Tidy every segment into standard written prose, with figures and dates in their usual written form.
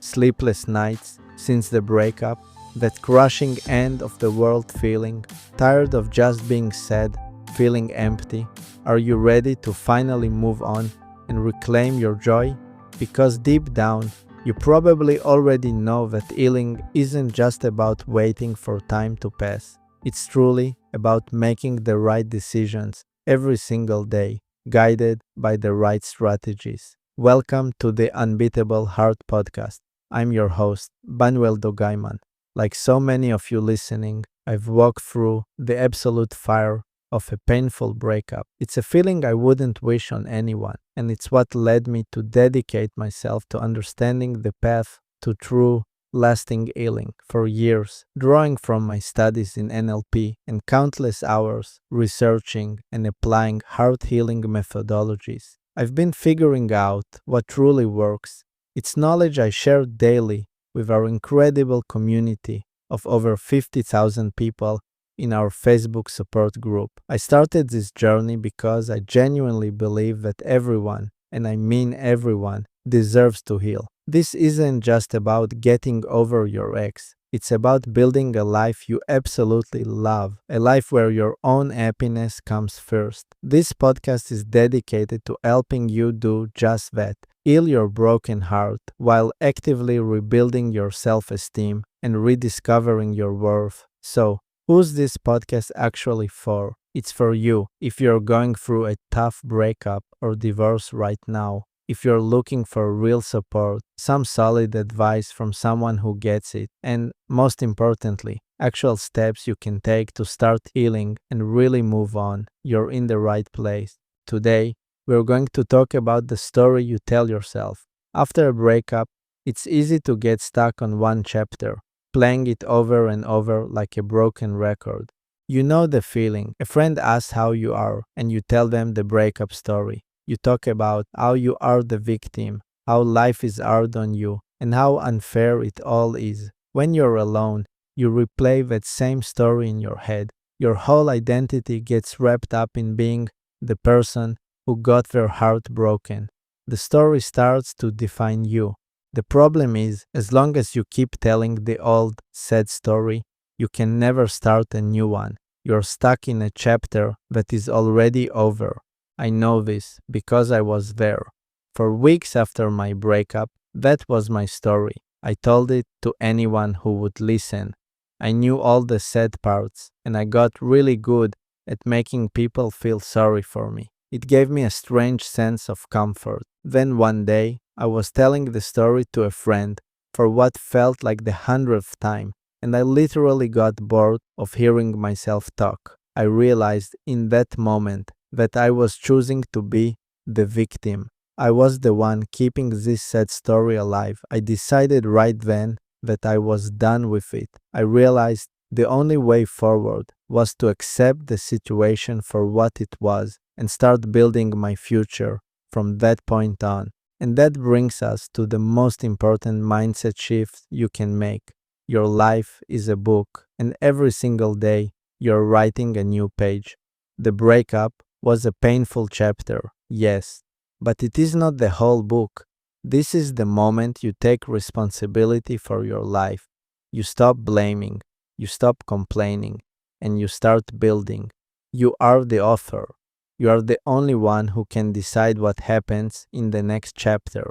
sleepless nights since the breakup, that crushing end of the world feeling, tired of just being sad, feeling empty? Are you ready to finally move on and reclaim your joy? Because deep down, you probably already know that healing isn't just about waiting for time to pass. It's truly about making the right decisions every single day, guided by the right strategies. Welcome to the Unbeatable Heart podcast. I'm your host, Banuel Dogaiman. Like so many of you listening, I've walked through the absolute fire of a painful breakup. It's a feeling I wouldn't wish on anyone, and it's what led me to dedicate myself to understanding the path to true, lasting healing for years, drawing from my studies in NLP and countless hours researching and applying heart healing methodologies. I've been figuring out what truly works. It's knowledge I share daily with our incredible community of over 50,000 people in our Facebook support group. I started this journey because I genuinely believe that everyone, and I mean everyone, deserves to heal. This isn't just about getting over your ex. It's about building a life you absolutely love, a life where your own happiness comes first. This podcast is dedicated to helping you do just that. Heal your broken heart while actively rebuilding your self-esteem and rediscovering your worth. So, who's this podcast actually for? It's for you if you're going through a tough breakup or divorce right now. If you're looking for real support, some solid advice from someone who gets it, and most importantly, actual steps you can take to start healing and really move on, you're in the right place. Today, we're going to talk about the story you tell yourself. After a breakup, it's easy to get stuck on one chapter, playing it over and over like a broken record. You know the feeling. A friend asks how you are, and you tell them the breakup story. You talk about how you are the victim, how life is hard on you, and how unfair it all is. When you're alone, you replay that same story in your head. Your whole identity gets wrapped up in being the person who got their heart broken. The story starts to define you. The problem is, as long as you keep telling the old, sad story, you can never start a new one. You're stuck in a chapter that is already over. I know this because I was there. For weeks after my breakup, that was my story. I told it to anyone who would listen. I knew all the sad parts, and I got really good at making people feel sorry for me. It gave me a strange sense of comfort. Then one day, I was telling the story to a friend for what felt like the 100th time, and I literally got bored of hearing myself talk. I realized in that moment that I was choosing to be the victim. I was the one keeping this sad story alive. I decided right then that I was done with it. I realized the only way forward was to accept the situation for what it was and start building my future from that point on. And that brings us to the most important mindset shift you can make. Your life is a book, and every single day you're writing a new page. The breakup was a painful chapter, yes, but it is not the whole book. This is the moment you take responsibility for your life. You stop blaming, you stop complaining, and you start building. You are the author. You are the only one who can decide what happens in the next chapter.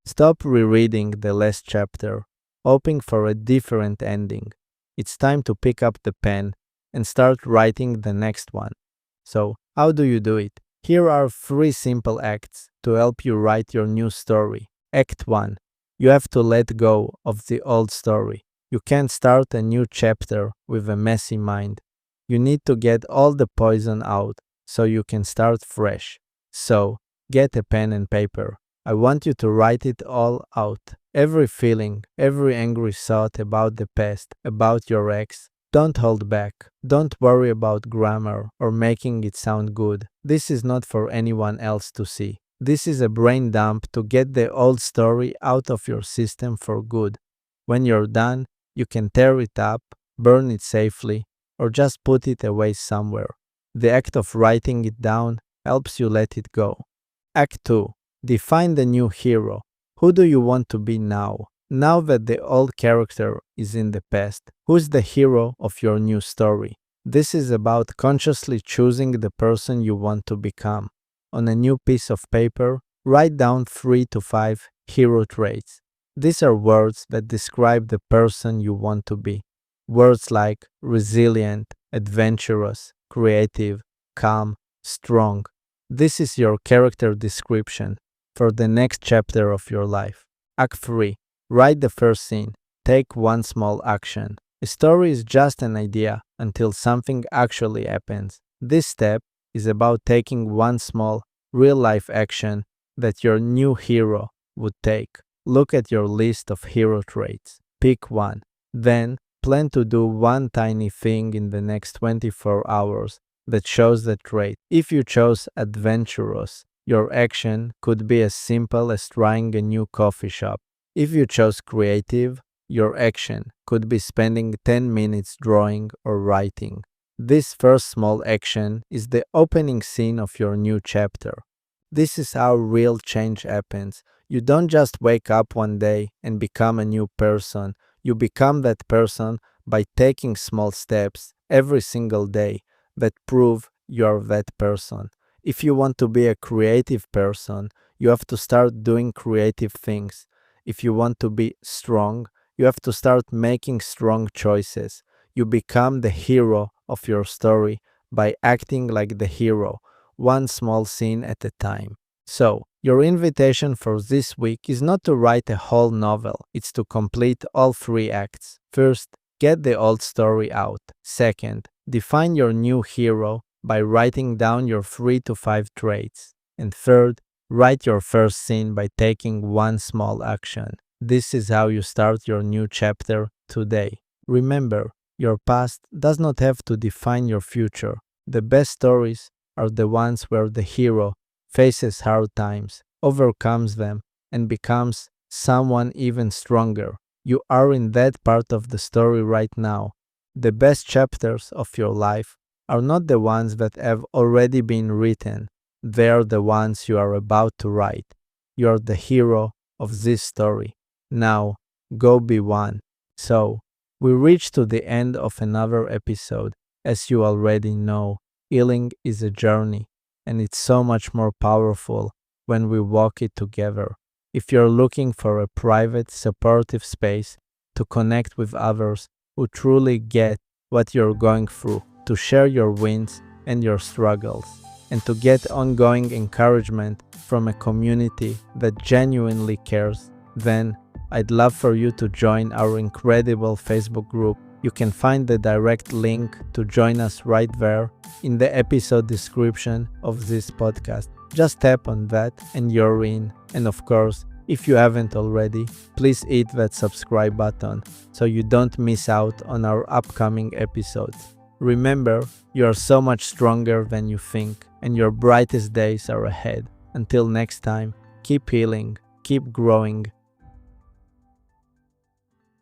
Stop rereading the last chapter, hoping for a different ending. It's time to pick up the pen and start writing the next one. So, how do you do it? Here are 3 simple acts to help you write your new story. Act 1. You have to let go of the old story. You can't start a new chapter with a messy mind. You need to get all the poison out so you can start fresh. So, get a pen and paper. I want you to write it all out. Every feeling, every angry thought about the past, about your ex. Don't hold back. Don't worry about grammar or making it sound good. This is not for anyone else to see. This is a brain dump to get the old story out of your system for good. When you're done, you can tear it up, burn it safely, or just put it away somewhere. The act of writing it down helps you let it go. Act 2. Define the new hero. Who do you want to be now? Now that the old character is in the past, who's the hero of your new story? This is about consciously choosing the person you want to become. On a new piece of paper, write down 3 to 5 hero traits. These are words that describe the person you want to be. Words like resilient, adventurous, creative, calm, strong. This is your character description for the next chapter of your life. Act 3. Write the first scene. Take one small action. A story is just an idea until something actually happens. This step is about taking one small, real-life action that your new hero would take. Look at your list of hero traits. Pick one. Then, plan to do one tiny thing in the next 24 hours that shows the trait. If you chose adventurous, your action could be as simple as trying a new coffee shop. If you chose creative, your action could be spending 10 minutes drawing or writing. This first small action is the opening scene of your new chapter. This is how real change happens. You don't just wake up one day and become a new person. You become that person by taking small steps every single day that prove you're that person. If you want to be a creative person, you have to start doing creative things. If you want to be strong, you have to start making strong choices. You become the hero of your story by acting like the hero, one small scene at a time. So, your invitation for this week is not to write a whole novel, it's to complete all 3 acts. First, get the old story out. Second, define your new hero by writing down your 3 to 5 traits. And third, write your first scene by taking one small action. This is how you start your new chapter today. Remember, your past does not have to define your future. The best stories are the ones where the hero faces hard times, overcomes them, and becomes someone even stronger. You are in that part of the story right now. The best chapters of your life are not the ones that have already been written. They are the ones you are about to write. You are the hero of this story. Now, go be one. So, we reach to the end of another episode. As you already know, healing is a journey, and it's so much more powerful when we walk it together. If you're looking for a private, supportive space to connect with others who truly get what you're going through, to share your wins and your struggles, and to get ongoing encouragement from a community that genuinely cares, then I'd love for you to join our incredible Facebook group. You can find the direct link to join us right there in the episode description of this podcast. Just tap on that and you're in. And of course, if you haven't already, please hit that subscribe button so you don't miss out on our upcoming episodes. Remember, you are so much stronger than you think, and your brightest days are ahead. Until next time, keep healing, keep growing,